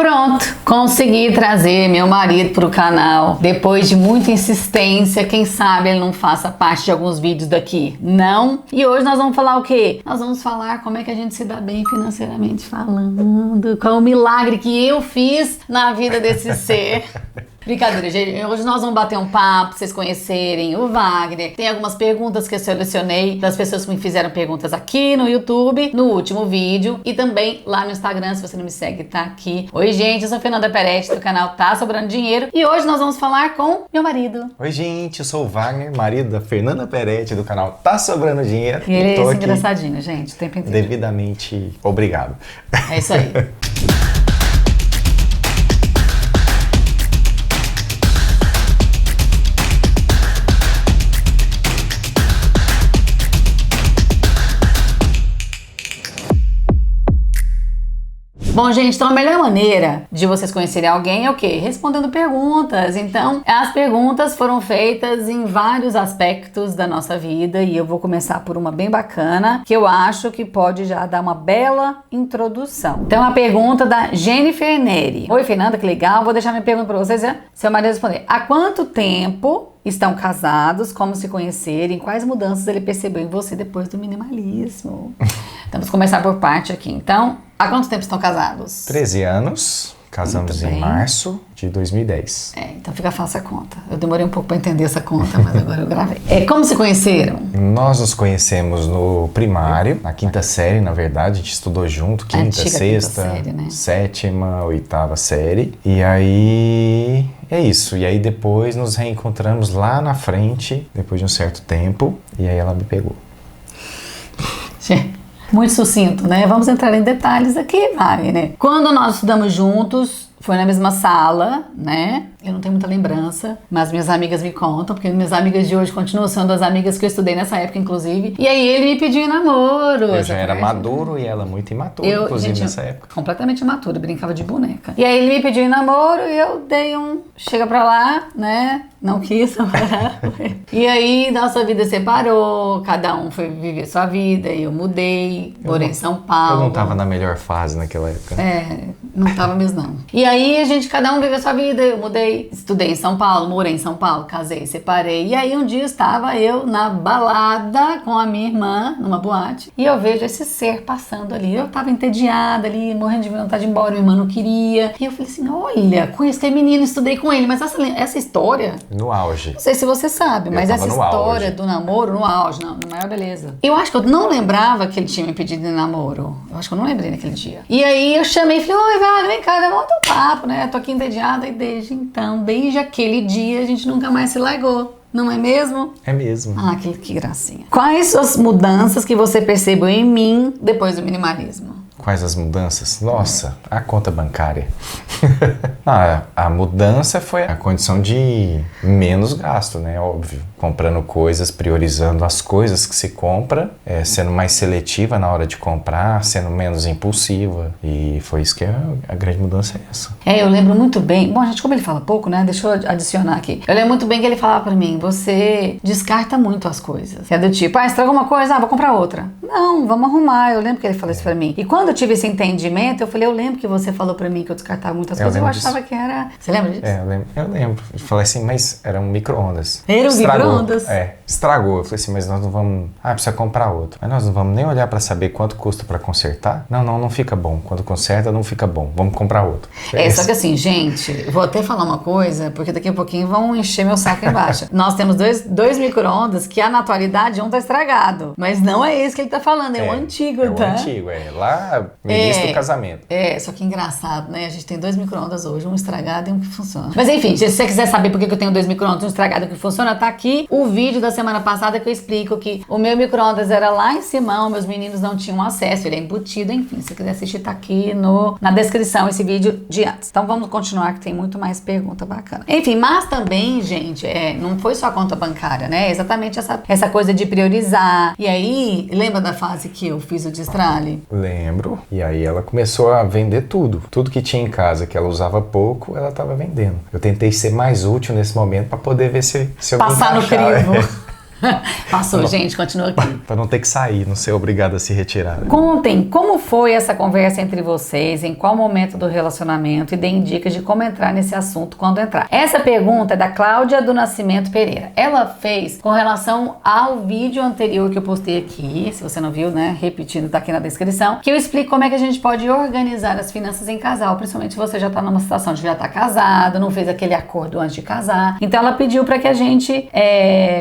Pronto, consegui trazer meu marido pro canal. Depois de muita insistência, quem sabe ele não faça parte de alguns vídeos daqui. Não? E hoje nós vamos falar o quê? Nós vamos falar como é que a gente se dá bem financeiramente falando, qual é o milagre que eu fiz na vida desse ser. Brincadeira, gente. Hoje nós vamos bater um papo, pra vocês conhecerem o Wagner. Tem algumas perguntas que eu selecionei das pessoas que me fizeram perguntas aqui no YouTube, no último vídeo, e também lá no Instagram, se você não me segue, tá aqui. Oi, gente, eu sou a Fernanda Peretti, do canal Tá Sobrando Dinheiro, e hoje nós vamos falar com meu marido. Oi, gente, eu sou o Wagner, marido da Fernanda Peretti, do canal Tá Sobrando Dinheiro. E ele é esse engraçadinho, gente, o tempo inteiro. Devidamente obrigado. É isso aí. Bom, gente, então a melhor maneira de vocês conhecerem alguém é o quê? Respondendo perguntas. Então, as perguntas foram feitas em vários aspectos da nossa vida e eu vou começar por uma bem bacana, que eu acho que pode já dar uma bela introdução. Então, a pergunta da Jennifer Neri. Oi, Fernanda, que legal. Vou deixar minha pergunta para vocês, seu marido responder. Há quanto tempo estão casados? Como se conhecerem? Quais mudanças ele percebeu em você depois do minimalismo? Então, vamos começar por parte aqui. Então, há quanto tempo estão casados? 13 anos, casamos em março de 2010. Então fica fácil a conta. Eu demorei um pouco para entender essa conta, mas agora eu gravei. Como se conheceram? Nós nos conhecemos no primário, na quinta série, na verdade. A gente estudou junto, quinta, sexta, série, né? Sétima, oitava série. E aí... é isso, e aí depois nos reencontramos lá na frente, depois de um certo tempo, e aí ela me pegou. Muito sucinto, né? Vamos entrar em detalhes aqui, Wagner. Quando nós estudamos juntos, foi na mesma sala, né? Eu não tenho muita lembrança, mas minhas amigas me contam, porque minhas amigas de hoje continuam sendo as amigas que eu estudei nessa época, inclusive. E aí ele me pediu em namoro. Eu já era maduro e ela muito imatura, inclusive, nessa época. Completamente imatura, brincava de boneca. E aí ele me pediu em namoro e eu dei um chega pra lá, né? Não quis namorar. E aí nossa vida separou, cada um foi viver sua vida, eu mudei, morei em São Paulo. Eu não tava na melhor fase naquela época. Não tava mesmo não. E aí a gente, cada um viveu sua vida, eu mudei, estudei em São Paulo, morei em São Paulo, casei, separei. E aí um dia estava eu na balada com a minha irmã, numa boate, e eu vejo esse ser passando ali. Eu tava entediada ali, morrendo de vontade de ir embora, minha irmã não queria. E eu falei assim, olha, conheço aquele menino, estudei com ele, mas essa história... No auge. Não sei se você sabe, mas essa história auge do namoro, no auge, na maior beleza. Eu acho que eu não lembrava que ele tinha me pedido em namoro. Eu acho que eu não lembrei naquele dia. E aí eu chamei e falei, oi, Wagner, vem cá, vamos ter um papo, né? Tô aqui entediada e desde então, desde aquele dia, a gente nunca mais se largou. Não é mesmo? É mesmo. Ah, que gracinha. Quais as mudanças que você percebeu em mim depois do minimalismo? Quais as mudanças? Nossa, a conta bancária. A mudança foi a condição de menos gasto, né? Óbvio. Comprando coisas, priorizando as coisas que se compra, sendo mais seletiva na hora de comprar, sendo menos impulsiva. E foi isso que a grande mudança é essa. Eu lembro muito bem. Bom, gente, como ele fala pouco, né? Deixa eu adicionar aqui. Eu lembro muito bem que ele falava pra mim, você descarta muito as coisas. É do tipo, estragou uma coisa, vou comprar outra. Não, vamos arrumar. Eu lembro que ele falou isso pra mim. E quando eu tive esse entendimento, eu falei, eu lembro que você falou pra mim que eu descartava muitas coisas. Eu achava que era... Você lembra disso? Eu lembro. Eu falei assim, mas era um micro-ondas. Era um micro-ondas? Estragou. Eu falei assim, mas nós não vamos... precisa comprar outro. Mas nós não vamos nem olhar pra saber quanto custa pra consertar? Não fica bom. Quando conserta, não fica bom. Vamos comprar outro. Só que assim, gente, vou até falar uma coisa, porque daqui a pouquinho vão encher meu saco embaixo. Nós temos dois micro-ondas que, na atualidade, um tá estragado. Mas não é esse que ele tá falando, é o antigo, tá? É o antigo, lá no início do casamento. Só que engraçado, né? A gente tem 2 micro-ondas hoje, um estragado e um que funciona. Mas enfim, se você quiser saber por que eu tenho 2 micro-ondas, um estragado e um que funciona, tá aqui o vídeo da semana passada que eu explico que o meu micro-ondas era lá em Simão, meus meninos não tinham acesso, ele é embutido, enfim. Se você quiser assistir, tá aqui na descrição esse vídeo de antes. Então vamos continuar que tem muito mais pergunta bacana. Enfim, mas também, gente, não foi só a conta bancária, né? Exatamente essa coisa de priorizar. E aí, lembra da fase que eu fiz o destrale? Lembro. E aí ela começou a vender tudo. Tudo que tinha em casa que ela usava pouco, ela estava vendendo. Eu tentei ser mais útil nesse momento para poder ver se eu passar no crivo. Passou, gente, continua aqui. Pra não ter que sair, não ser obrigado a se retirar. Contem como foi essa conversa entre vocês, em qual momento do relacionamento e deem dicas de como entrar nesse assunto quando entrar. Essa pergunta é da Cláudia do Nascimento Pereira. Ela fez com relação ao vídeo anterior que eu postei aqui, se você não viu, né, repetindo, tá aqui na descrição, que eu explico como é que a gente pode organizar as finanças em casal, principalmente se você já tá numa situação de já tá casado, não fez aquele acordo antes de casar. Então ela pediu para que a gente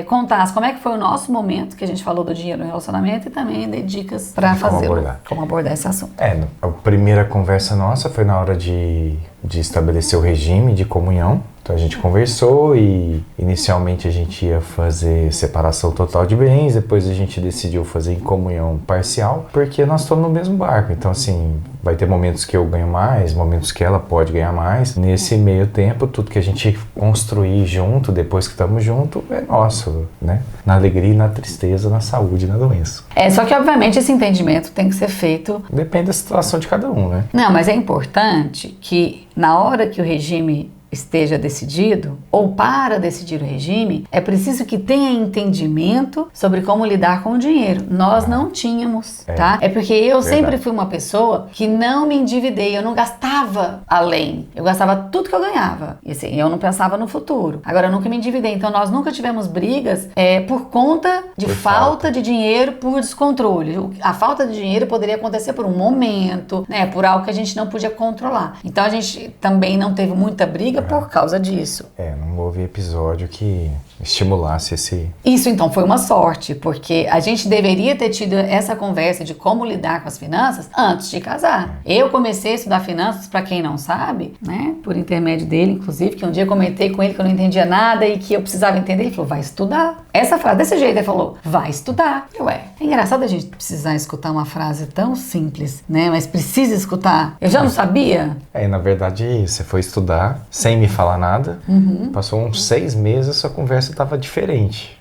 contasse como é que foi o nosso momento, que a gente falou do dinheiro no relacionamento, e também dei dicas para fazê-lo, como abordar esse assunto. A primeira conversa nossa foi na hora de estabelecer o regime de comunhão. Então a gente conversou e inicialmente a gente ia fazer separação total de bens, depois a gente decidiu fazer em comunhão parcial, porque nós estamos no mesmo barco. Então assim, vai ter momentos que eu ganho mais, momentos que ela pode ganhar mais. Nesse meio tempo, tudo que a gente construir junto, depois que estamos juntos, é nosso, né? Na alegria e na tristeza, na saúde e na doença. Só que obviamente esse entendimento tem que ser feito... Depende da situação de cada um, né? Não, mas é importante que na hora que o regime esteja decidido, ou para decidir o regime, é preciso que tenha entendimento sobre como lidar com o dinheiro. Nós não tínhamos, tá? É porque eu sempre fui uma pessoa que não me endividei, eu não gastava além. Eu gastava tudo que eu ganhava. E assim, eu não pensava no futuro. Agora, eu nunca me endividei. Então, nós nunca tivemos brigas por conta de falta de dinheiro, por descontrole. A falta de dinheiro poderia acontecer por um momento, né? Por algo que a gente não podia controlar. Então, a gente também não teve muita briga por causa disso. Não houve episódio que estimulasse esse... Isso, então, foi uma sorte, porque a gente deveria ter tido essa conversa de como lidar com as finanças antes de casar. Eu comecei a estudar finanças, para quem não sabe, né, por intermédio dele, inclusive, que um dia eu comentei com ele que eu não entendia nada e que eu precisava entender. Ele falou, vai estudar. Essa frase, desse jeito, ele falou, vai estudar. É engraçado a gente precisar escutar uma frase tão simples, né, mas precisa escutar. Eu já não sabia. Na verdade, você foi estudar sem me falar nada, passou uns 6 meses, sua conversa estava diferente.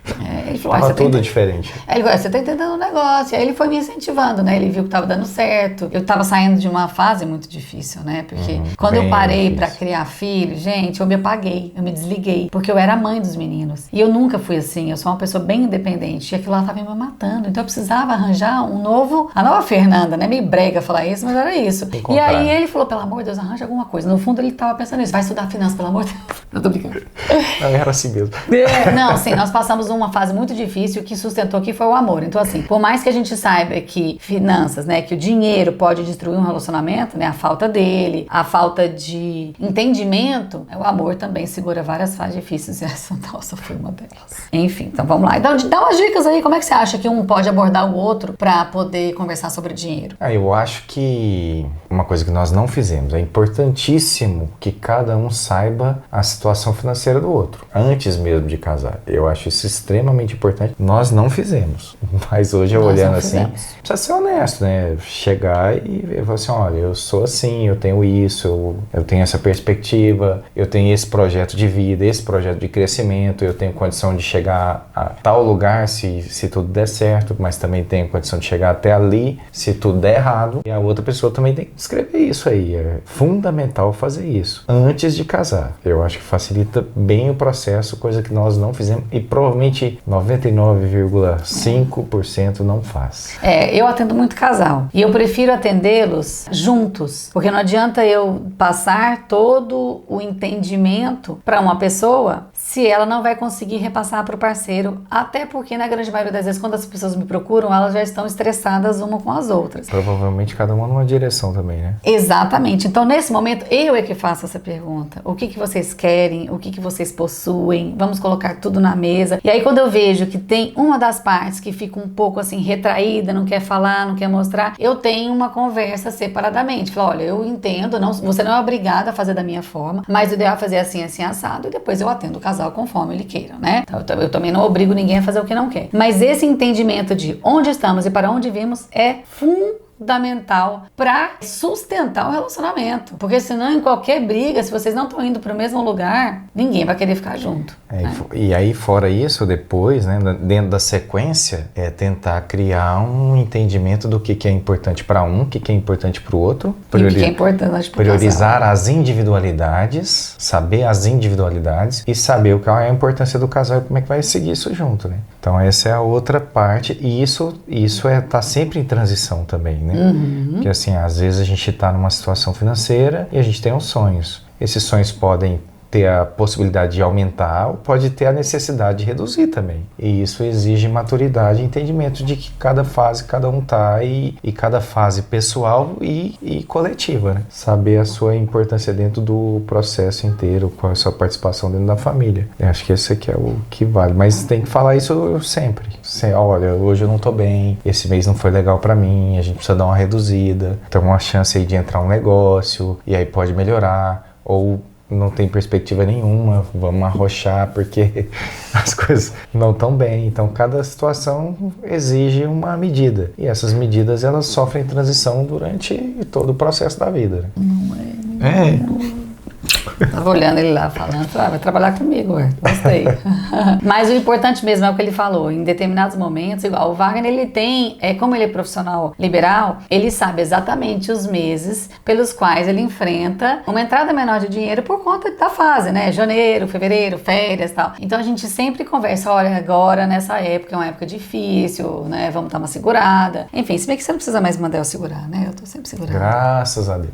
Ele falou, tava tudo diferente. Ele falou, você tá entendendo o negócio. Aí ele foi me incentivando, né? Ele viu que tava dando certo. Eu tava saindo de uma fase muito difícil, né? Porque quando eu parei pra criar filho, gente, eu me apaguei, eu me desliguei. Porque eu era a mãe dos meninos. E eu nunca fui assim, eu sou uma pessoa bem independente. E aquilo lá tava me matando. Então eu precisava arranjar a nova Fernanda, né? Meio brega falar isso, mas era isso. E aí ele falou, pelo amor de Deus, arranja alguma coisa. No fundo ele tava pensando nisso, vai estudar finanças, pelo amor de Deus. Eu tô brincando. Não, era assim mesmo. Não, assim, nós passamos uma fase muito difícil, o que sustentou aqui foi o amor. Então, assim, por mais que a gente saiba que finanças, né, que o dinheiro pode destruir um relacionamento, né, a falta dele, a falta de entendimento, o amor também segura várias fases difíceis e essa, nossa, foi uma delas. Enfim, então vamos lá. Então, dá umas dicas aí, como é que você acha que um pode abordar o outro pra poder conversar sobre dinheiro? Eu acho que uma coisa que nós não fizemos, é importantíssimo que cada um saiba a situação financeira do outro, antes mesmo de casar. Eu acho isso extremamente importante. Nós não fizemos, mas hoje eu olhando assim, precisa ser honesto, né? Chegar e falar assim, olha, eu sou assim, eu tenho isso, eu tenho essa perspectiva, eu tenho esse projeto de vida, esse projeto de crescimento, eu tenho condição de chegar a tal lugar se tudo der certo, mas também tenho condição de chegar até ali se tudo der errado. E a outra pessoa também tem que escrever isso aí. É fundamental fazer isso antes de casar. Eu acho que facilita bem o processo, coisa que nós não fizemos e provavelmente 99,5% não faz. Eu atendo muito casal e eu prefiro atendê-los juntos, porque não adianta eu passar todo o entendimento para uma pessoa se ela não vai conseguir repassar para o parceiro, até porque na grande maioria das vezes quando as pessoas me procuram, elas já estão estressadas uma com as outras. Provavelmente cada uma numa direção também, né? Exatamente. Então nesse momento eu é que faço essa pergunta. O que vocês querem? O que vocês possuem? Vamos colocar tudo na mesa. E aí quando eu vejo que tem uma das partes que fica um pouco assim retraída, não quer falar, não quer mostrar, eu tenho uma conversa separadamente. Falo, olha, eu entendo, você não é obrigada a fazer da minha forma, mas o ideal é fazer assim, assim, assado, e depois eu atendo o casal conforme ele queira, né? Então, eu também não obrigo ninguém a fazer o que não quer. Mas esse entendimento de onde estamos e para onde vimos é fundamental para sustentar o relacionamento. Porque senão, em qualquer briga, se vocês não estão indo para o mesmo lugar, ninguém vai querer ficar junto. E aí, fora isso, depois, né, dentro da sequência, é tentar criar um entendimento do que é importante para um, o que é importante para o outro. E o que é importante para o priorizar as individualidades, saber as individualidades e saber qual é a importância do casal e como é que vai seguir isso junto, né? Então essa é a outra parte e isso tá sempre em transição também, né? Porque assim, às vezes a gente tá numa situação financeira e a gente tem uns sonhos. Esses sonhos podem ter a possibilidade de aumentar ou pode ter a necessidade de reduzir também. E isso exige maturidade e entendimento de que cada fase cada um tá e cada fase pessoal e coletiva, né? Saber a sua importância dentro do processo inteiro, qual é a sua participação dentro da família. Eu acho que esse aqui é o que vale. Mas tem que falar isso sempre. Olha, hoje eu não tô bem, esse mês não foi legal pra mim, a gente precisa dar uma reduzida, tem uma chance aí de entrar um negócio e aí pode melhorar, ou não tem perspectiva nenhuma, vamos arrochar porque as coisas não estão bem. Então, cada situação exige uma medida. E essas medidas, elas sofrem transição durante todo o processo da vida. Não é. Tava olhando ele lá falando, vai trabalhar comigo, gostei. Mas o importante mesmo é o que ele falou, em determinados momentos, igual o Wagner, ele tem, como ele é profissional liberal, ele sabe exatamente os meses pelos quais ele enfrenta uma entrada menor de dinheiro por conta da fase, né? Janeiro, fevereiro, férias e tal. Então a gente sempre conversa, olha, agora nessa época é uma época difícil, né? Vamos dar uma segurada. Enfim, se bem que você não precisa mais mandar eu segurar, né? Eu tô sempre segurando. Graças a Deus.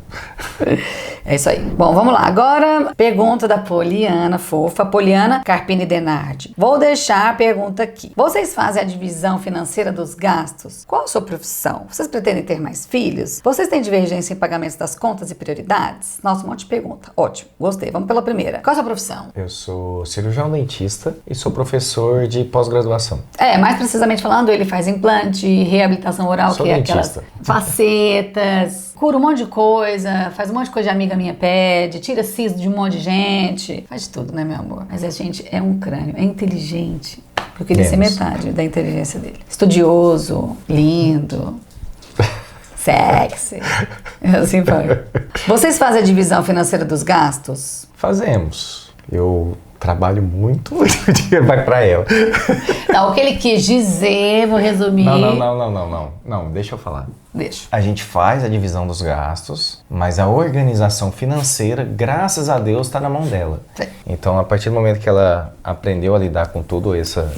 É isso aí. Bom, vamos lá. Agora, pergunta da Poliana, fofa. Poliana Carpini Denardi. Vou deixar a pergunta aqui. Vocês fazem a divisão financeira dos gastos? Qual a sua profissão? Vocês pretendem ter mais filhos? Vocês têm divergência em pagamentos das contas e prioridades? Nossa, um monte de pergunta. Ótimo, gostei. Vamos pela primeira. Qual a sua profissão? Eu sou cirurgião dentista e sou professor de pós-graduação. Mais precisamente falando, ele faz implante, reabilitação oral, sou que é dentista. aquelas facetas, cura um monte de coisa, faz um monte de coisa de amiga minha pede, tira siso de um monte de gente, faz de tudo, né, meu amor? Mas a gente é um crânio, é inteligente. Eu queria ser metade da inteligência dele. Estudioso, lindo, sexy, assim vai. Vocês fazem a divisão financeira dos gastos? Fazemos. Eu trabalho muito e o dinheiro vai pra ela. Não, o que ele quis dizer, vou resumir. Não, deixa eu falar. Deixa. A gente faz a divisão dos gastos, mas a organização financeira, graças a Deus, está na mão dela. Sim. Então, a partir do momento que ela aprendeu a lidar com tudo essa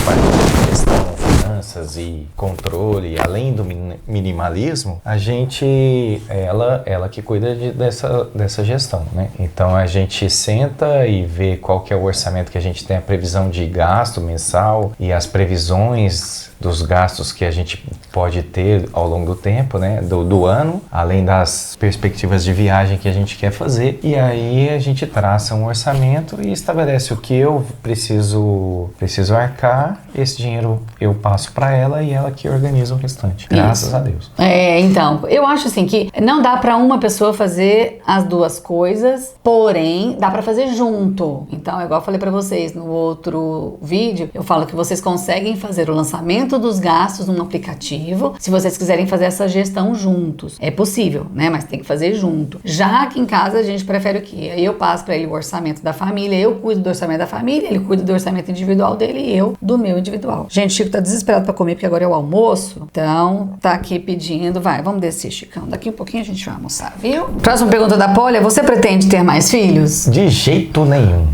parte de gestão, finanças e controle, além do minimalismo, a gente, ela que cuida dessa gestão, né? Então, a gente senta e vê qual que é o orçamento que a gente tem, a previsão de gasto mensal e as previsões dos gastos que a gente pode ter ao longo do tempo, né, do ano, além das perspectivas de viagem que a gente quer fazer, e aí a gente traça um orçamento e estabelece o que eu preciso arcar, esse dinheiro eu passo para ela e ela que organiza o restante, graças a Deus. Então, eu acho assim que não dá para uma pessoa fazer as duas coisas, porém, dá para fazer junto. Então, igual eu falei para vocês no outro vídeo, eu falo que vocês conseguem fazer o lançamento dos gastos num aplicativo, se vocês quiserem fazer essa gestão juntos. É possível, né? Mas tem que fazer junto. Já aqui em casa a gente prefere o quê? Eu passo para ele o orçamento da família, eu cuido do orçamento da família, ele cuida do orçamento individual dele e eu do meu individual. Gente, Chico tá desesperado para comer porque agora é o almoço, então tá aqui pedindo, vamos descer, Chicão. Daqui um pouquinho a gente vai almoçar, viu? Próxima pergunta da Pólia, você pretende ter mais filhos? De jeito nenhum.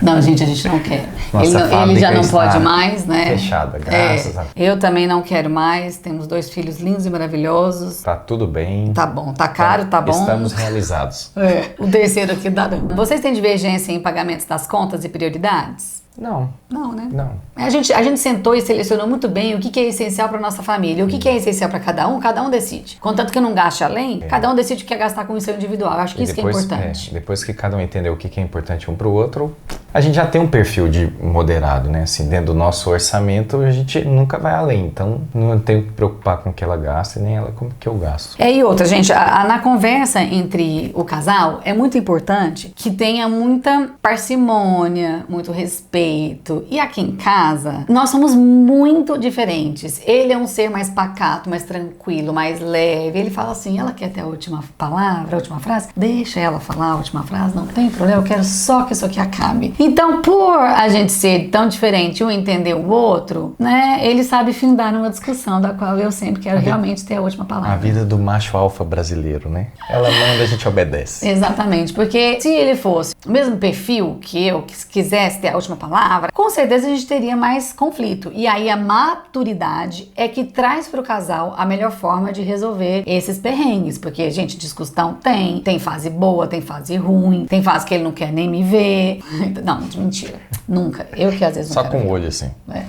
Não, gente, a gente não quer. Nossa, Ele já não pode mais, né? Fechada, graças a Deus. Eu também não quero mais, temos 2 filhos lindos e maravilhosos. Tá tudo bem. Tá bom, tá caro, tá bom. Estamos realizados. O terceiro aqui dá. Vocês têm divergência em pagamentos das contas e prioridades? Não. Não, né? Não. A gente sentou e selecionou muito bem o que é essencial para nossa família, o que é essencial para cada um decide. Contanto que não gaste além, cada um decide o que quer gastar com o seu individual. Eu acho que isso depois, que é importante. Depois que cada um entender o que é importante um para o outro, a gente já tem um perfil de moderado, né? Assim, dentro do nosso orçamento, a gente nunca vai além. Então, não tenho que preocupar com o que ela gasta e nem ela com o que eu gasto. E outra, gente, na conversa entre o casal, é muito importante que tenha muita parcimônia, muito respeito. E aqui em casa, nós somos muito diferentes. Ele é um ser mais pacato, mais tranquilo, mais leve. Ele fala assim, ela quer ter a última palavra, a última frase? Deixa ela falar a última frase, não tem problema, eu quero só que isso aqui acabe. Então, por a gente ser tão diferente, um entender o outro, né, ele sabe findar numa discussão da qual eu sempre quero realmente ter a última palavra. A vida do macho alfa brasileiro, né? Ela manda, a gente obedece. Exatamente, porque se ele fosse o mesmo perfil que eu, que quisesse ter a última palavra, com certeza a gente teria mais conflito. E aí a maturidade é que traz pro casal a melhor forma de resolver esses perrengues, porque, gente, discussão tem fase boa, tem fase ruim, tem fase que ele não quer nem me ver. Não, mentira, nunca. Eu que às vezes não Só quero com o ver. olho, assim. É.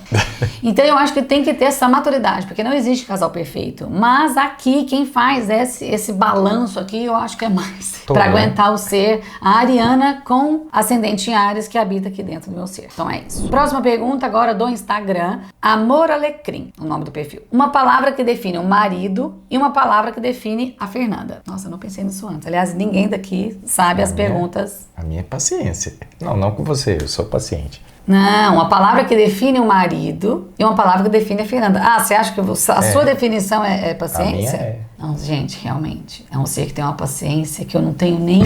Então eu acho que tem que ter essa maturidade, porque não existe casal perfeito. Mas aqui, quem faz esse balanço aqui, eu acho que é mais pra aguentar o ser a Ariana com ascendente em Áries que habita aqui dentro do meu ser. Então é isso. Próxima pergunta agora do Instagram. Amor Alecrim, o nome do perfil. Uma palavra que define o marido e uma palavra que define a Fernanda. Nossa, eu não pensei nisso antes. Aliás, ninguém daqui sabe as perguntas. A minha é paciência. Não com você, eu sou paciente. Não, uma palavra que define o marido e uma palavra que define a Fernanda. Ah, você acha que a sua definição é paciência? A minha é. Não, gente, realmente. É um ser que tem uma paciência que eu não tenho nem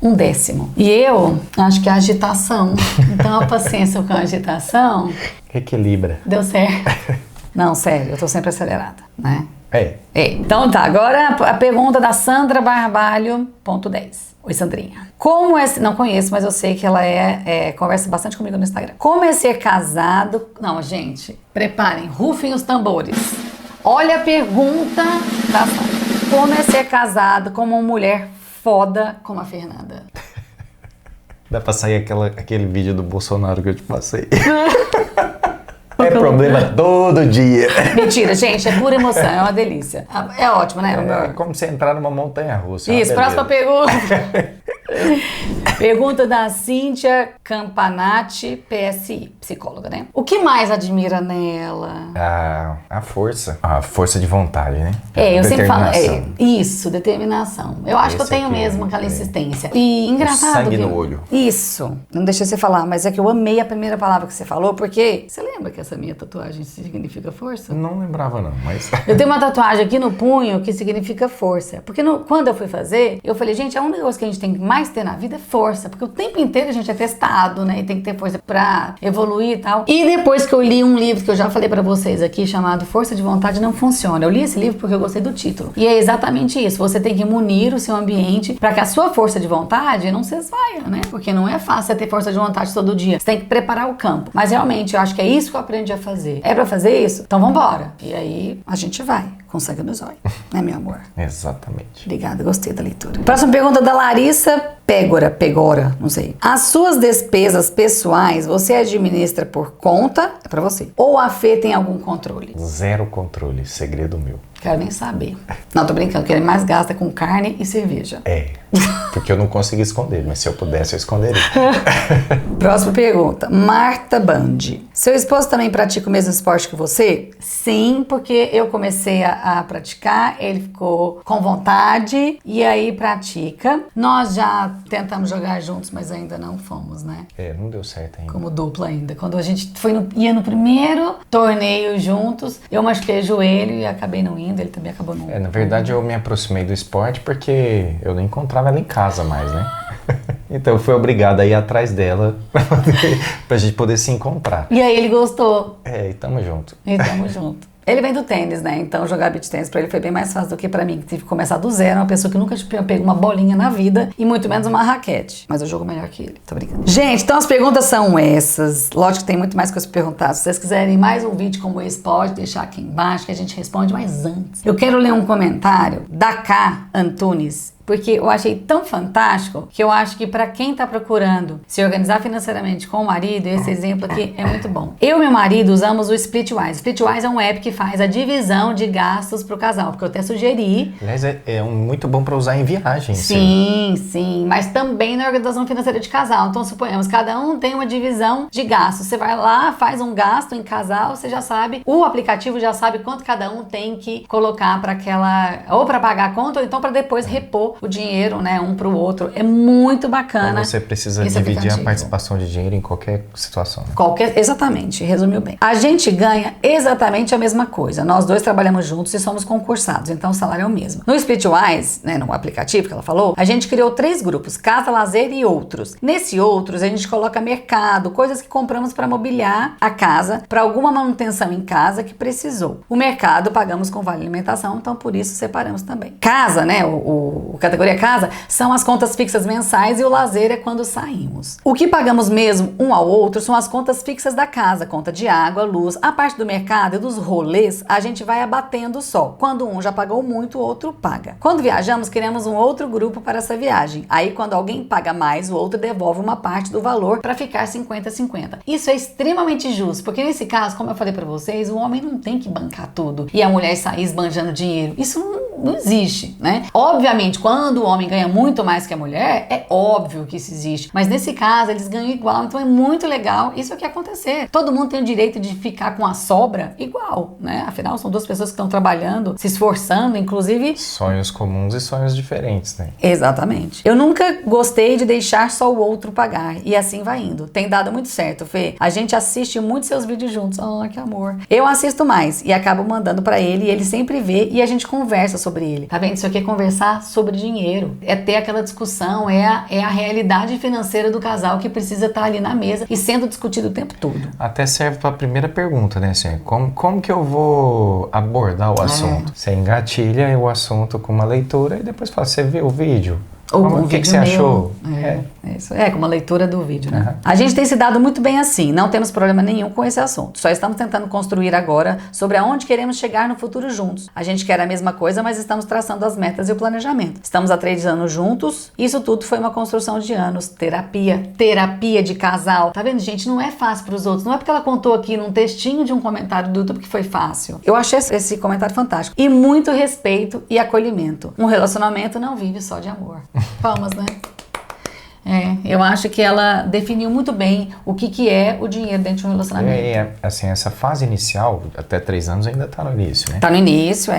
um décimo. E eu acho que é agitação. Então a paciência com a agitação Equilibra. deu certo. Não, sério, eu tô sempre acelerada, né? É. Então tá, agora a pergunta da Sandra Barbalho, ponto 10. Oi, Sandrinha. Como é... Não conheço, mas eu sei que ela conversa bastante comigo no Instagram. Como é ser casado... Não, gente, preparem, rufem os tambores. Olha a pergunta da Sandra. Como é ser casado com uma mulher foda como a Fernanda? Dá pra sair aquele vídeo do Bolsonaro que eu te passei. É problema todo dia. Mentira, gente, é pura emoção, é uma delícia. É ótimo, né? É como você entrar numa montanha-russa. Isso, próxima pergunta. Pergunta da Cíntia Campanati, PSI, psicóloga, né? O que mais admira nela? A força. A força de vontade, né? Eu sempre falo. Isso, determinação. Eu acho que eu tenho mesmo aquela insistência. E engraçado. O sangue no olho. Isso. Não deixei você falar, mas é que eu amei a primeira palavra que você falou, porque você lembra que essa minha tatuagem significa força? Não lembrava, não, mas. Eu tenho uma tatuagem aqui no punho que significa força. Porque quando eu fui fazer, eu falei, gente, é um negócio que a gente tem que mais ter na vida é força. Porque o tempo inteiro a gente é testado, né? E tem que ter força pra evoluir e tal. E depois que eu li um livro que eu já falei pra vocês aqui, chamado Força de Vontade Não Funciona. Eu li esse livro porque eu gostei do título. E é exatamente isso. Você tem que munir o seu ambiente pra que a sua força de vontade não se esvaia, né? Porque não é fácil você ter força de vontade todo dia. Você tem que preparar o campo. Mas realmente, eu acho que é isso que eu aprendi a fazer. É pra fazer isso? Então vambora. E aí, a gente vai. Com sangue nos olhos. Né, meu amor? Exatamente. Obrigada, gostei da leitura. Próxima pergunta da Larissa Pegora, não sei. As suas despesas pessoais, você administra por conta? É pra você. Ou a Fê tem algum controle? Zero controle. Segredo meu. Quero nem saber. Não, tô brincando, que ele mais gasta com carne e cerveja. Porque eu não consegui esconder, mas se eu pudesse, eu esconderia. Próxima pergunta. Marta Bandi. Seu esposo também pratica o mesmo esporte que você? Sim, porque eu comecei a praticar, ele ficou com vontade e aí pratica. Nós já tentamos jogar juntos, mas ainda não fomos, né? Não deu certo ainda. Como dupla ainda. Quando a gente ia no primeiro torneio juntos, eu machuquei o joelho e acabei não indo, ele também acabou não indo. Na verdade, eu me aproximei do esporte porque eu não encontrava ela em casa mais, né? Então eu fui obrigado a ir atrás dela pra gente poder se encontrar. E aí ele gostou. E tamo junto. E tamo junto. Ele vem do tênis, né? Então jogar beach tênis pra ele foi bem mais fácil do que pra mim, que tive que começar do zero. Uma pessoa que nunca pegou uma bolinha na vida e muito menos uma raquete. Mas eu jogo melhor que ele. Tô brincando. Gente, então as perguntas são essas. Lógico que tem muito mais coisa pra perguntar. Se vocês quiserem mais um vídeo como esse, pode deixar aqui embaixo que a gente responde. Mas antes, eu quero ler um comentário da K. Antunes. Porque eu achei tão fantástico que eu acho que pra quem tá procurando se organizar financeiramente com o marido, esse exemplo aqui é muito bom. Eu e meu marido usamos o Splitwise. Splitwise é um app que faz a divisão de gastos pro casal, porque eu até sugeri. Aliás, muito bom pra usar em viagem. Sim, mas também na organização financeira de casal. Então, suponhamos, cada um tem uma divisão de gastos. Você vai lá, faz um gasto em casal, você já sabe, o aplicativo já sabe quanto cada um tem que colocar pra aquela, ou pra pagar a conta, ou então pra depois repor doou o dinheiro, né, um pro outro. É muito bacana. Então você precisa esse dividir aplicativo. a participação de dinheiro em qualquer situação. Exatamente, resumiu bem. A gente ganha exatamente a mesma coisa. Nós dois trabalhamos juntos e somos concursados, então o salário é o mesmo. No Splitwise, né, no aplicativo que ela falou, a gente criou 3 grupos: casa, lazer e outros. Nesse outros, a gente coloca mercado, coisas que compramos para mobiliar a casa, para alguma manutenção em casa que precisou. O mercado pagamos com vale alimentação, então por isso separamos também. Casa, né, o categoria casa, são as contas fixas mensais e o lazer é quando saímos. O que pagamos mesmo um ao outro são as contas fixas da casa, conta de água, luz. A parte do mercado e dos rolês, a gente vai abatendo só. Quando um já pagou muito, o outro paga. Quando viajamos, queremos um outro grupo para essa viagem. Aí, quando alguém paga mais, o outro devolve uma parte do valor para ficar 50-50. Isso é extremamente justo, porque nesse caso, como eu falei para vocês, o homem não tem que bancar tudo e a mulher sair esbanjando dinheiro. Isso não existe, né? Obviamente, quando o homem ganha muito mais que a mulher, é óbvio que isso existe. Mas nesse caso, eles ganham igual, então é muito legal isso aqui acontecer. Todo mundo tem o direito de ficar com a sobra igual, né? Afinal, são 2 pessoas que estão trabalhando, se esforçando, inclusive... Sonhos comuns e sonhos diferentes, né? Exatamente. Eu nunca gostei de deixar só o outro pagar, e assim vai indo. Tem dado muito certo, Fê. A gente assiste muito seus vídeos juntos. Oh, que amor. Eu assisto mais e acabo mandando pra ele, e ele sempre vê e a gente conversa sobre ele. Tá vendo? Isso aqui é conversar sobre dinheiro. É ter aquela discussão, é a realidade financeira do casal que precisa estar ali na mesa e sendo discutido o tempo todo. Até serve para a primeira pergunta, né? Assim, como que eu vou abordar o assunto? Você engatilha o assunto com uma leitura e depois fala, você viu o vídeo? Ou o que você achou? Isso com uma leitura do vídeo, né? A gente tem se dado muito bem assim, não temos problema nenhum com esse assunto. Só estamos tentando construir agora sobre aonde queremos chegar no futuro juntos. A gente quer a mesma coisa, mas estamos traçando as metas e o planejamento. Estamos há 3 anos juntos, isso tudo foi uma construção de anos. Terapia de casal. Tá vendo, gente? Não é fácil para os outros. Não é porque ela contou aqui num textinho de um comentário do YouTube que foi fácil. Eu achei esse comentário fantástico. E muito respeito e acolhimento. Um relacionamento não vive só de amor. Palmas, né? Eu acho que ela definiu muito bem o que é o dinheiro dentro de um relacionamento. Assim, essa fase inicial, até 3 anos ainda tá no início, né? Tá no início,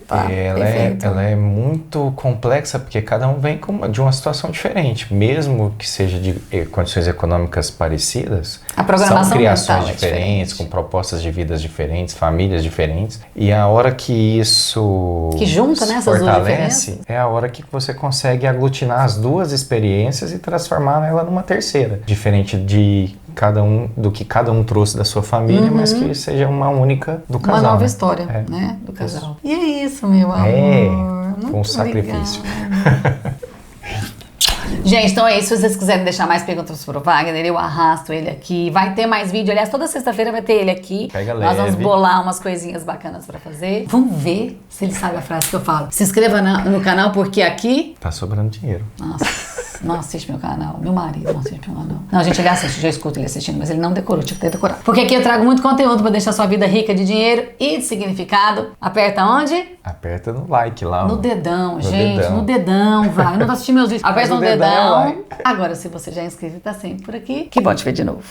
Tá, ela é muito complexa, porque cada um vem de uma situação diferente. Mesmo que seja de condições econômicas parecidas, a programação são criações mental diferentes, com propostas de vidas diferentes, famílias diferentes. E a hora que isso que junta, né, essas fortalece, é a hora que você consegue aglutinar as 2 experiências e transformar ela numa terceira. Diferente de do que cada um trouxe da sua família, mas que seja uma única do casal. Uma nova né? história, né, do casal. E é isso, meu amor. Com um sacrifício. Gente, então é isso. Se vocês quiserem deixar mais perguntas pro Wagner, eu arrasto ele aqui. Vai ter mais vídeo. Aliás, toda sexta-feira vai ter ele aqui. Pega Nós leve. vamos bolar umas coisinhas bacanas pra fazer. Vamos ver se ele sabe a frase que eu falo. Se inscreva no canal, porque aqui... Tá sobrando dinheiro. Nossa, não assiste meu canal. Meu marido não assiste meu canal. Não, gente, ele assiste. Já escuto ele assistindo, mas ele não decorou. Tinha que ter decorado. Porque aqui eu trago muito conteúdo pra deixar sua vida rica de dinheiro e de significado. Aperta onde? Aperta no like lá. No dedão, gente. No dedão, vai. Eu não vou assistir meus vídeos. Aperta no dedão. Agora, se você já é inscrito e tá sempre por aqui, que bom te ver de novo.